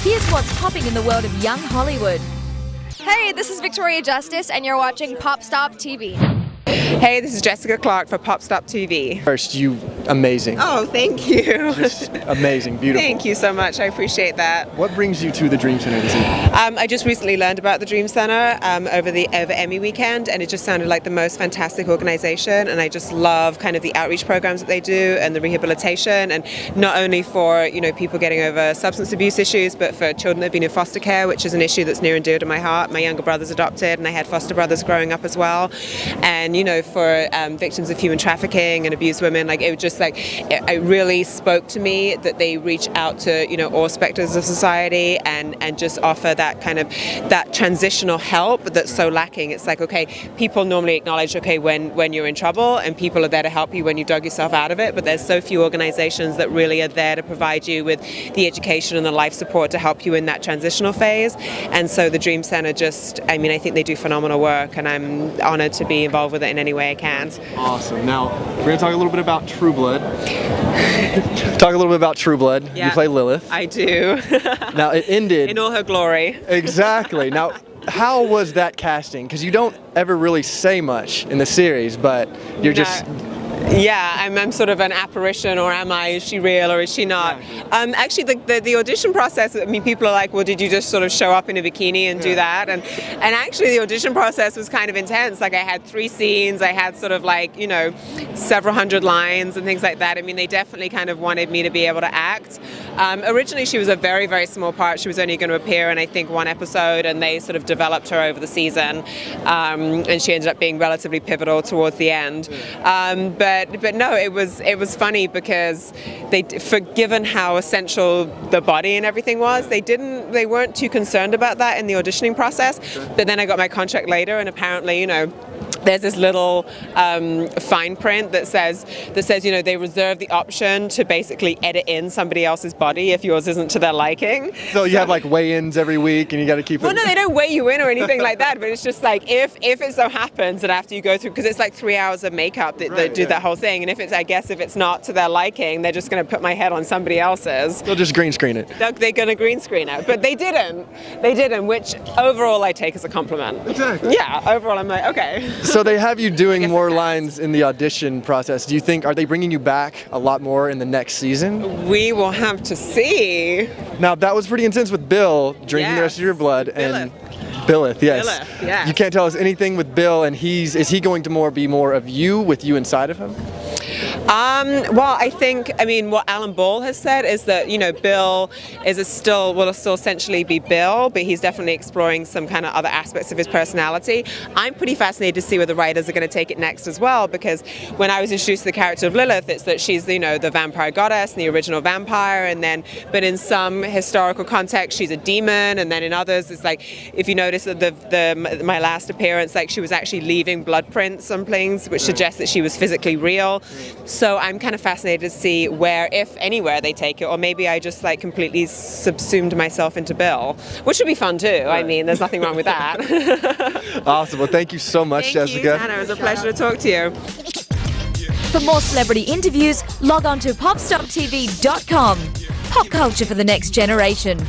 Here's what's popping in the world of young Hollywood. Hey, this is Victoria Justice, and you're watching PopStop TV. Hey, this is Jessica Clark for PopStop TV. First, you amazing. Oh, thank you. Just amazing, beautiful. Thank you so much. I appreciate that. What brings you to the Dream Center this evening? I just recently learned about the Dream Center over Emmy weekend, and it just sounded like the most fantastic organization. And I just love kind of the outreach programs that they do and the rehabilitation, and not only for people getting over substance abuse issues, but for children that have been in foster care, which is an issue that's near and dear to my heart. My younger brother's adopted, and I had foster brothers growing up as well. And for victims of human trafficking and abused women, it really spoke to me that they reach out to all specters of society and just offer that kind of that transitional help that's so lacking. It's like, okay, people normally acknowledge when you're in trouble, and people are there to help you when you dug yourself out of it, but there's so few organizations that really are there to provide you with the education and the life support to help you in that transitional phase. And so the Dream Center I think they do phenomenal work, and I'm honored to be involved with it in any way I can. Awesome. Now, we're going to talk a little bit about True Blood. Yeah, You play Lilith. I do. Now, it ended... in all her glory. Exactly. Now, how was that casting? Because you don't ever really say much in the series, but you're just... Yeah, I'm sort of an apparition, or is she real or is she not? Actually, the audition process, people are like, well, did you just sort of show up in a bikini and do that? And actually the audition process was kind of intense. Like, I had 3 scenes, I had sort of several hundred lines and things like that. They definitely kind of wanted me to be able to act. Originally she was a very, very small part. She was only going to appear in, I think, 1 episode, and they sort of developed her over the season. And she ended up being relatively pivotal towards the end. But no, it was funny because given how essential the body and everything was, they weren't too concerned about that in the auditioning process. But then I got my contract later, and apparently, there's this little fine print that says they reserve the option to basically edit in somebody else's body if yours isn't to their liking. So you have weigh-ins every week, and you got to keep it... Well, no, they don't weigh you in or anything like that, but it's just if it so happens that after you go through, because it's 3 hours of makeup that do that whole thing, and if it's not to their liking, they're just going to put my head on somebody else's. They'll just green screen it. They're going to green screen it, but they didn't, which overall I take as a compliment. Exactly. Yeah, overall I'm like, okay. So they have you doing more lines in the audition process. Do you think, are they bringing you back a lot more in the next season? We will have to see. Now, that was pretty intense with Bill drinking the rest of your blood. And Billith, yes. Billith, yes. You can't tell us anything with Bill, and is he going to be more of you, with you inside of him? Well, I think, what Alan Ball has said is that, Bill will still essentially be Bill, but he's definitely exploring some kind of other aspects of his personality. I'm pretty fascinated to see where the writers are going to take it next as well, because when I was introduced to the character of Lilith, it's that she's, the vampire goddess and the original vampire, but in some historical context, she's a demon, and then in others, it's if you notice that my last appearance, she was actually leaving blood prints on things, which suggests that she was physically real. So I'm kind of fascinated to see where, if anywhere, they take it, or maybe I just completely subsumed myself into Bill, which would be fun too. There's nothing wrong with that. Awesome. Well, thank you so much, Jessica. Thank you, Hannah. It was a pleasure to talk to you. For more celebrity interviews, log on to popstoptv.com. Pop culture for the next generation.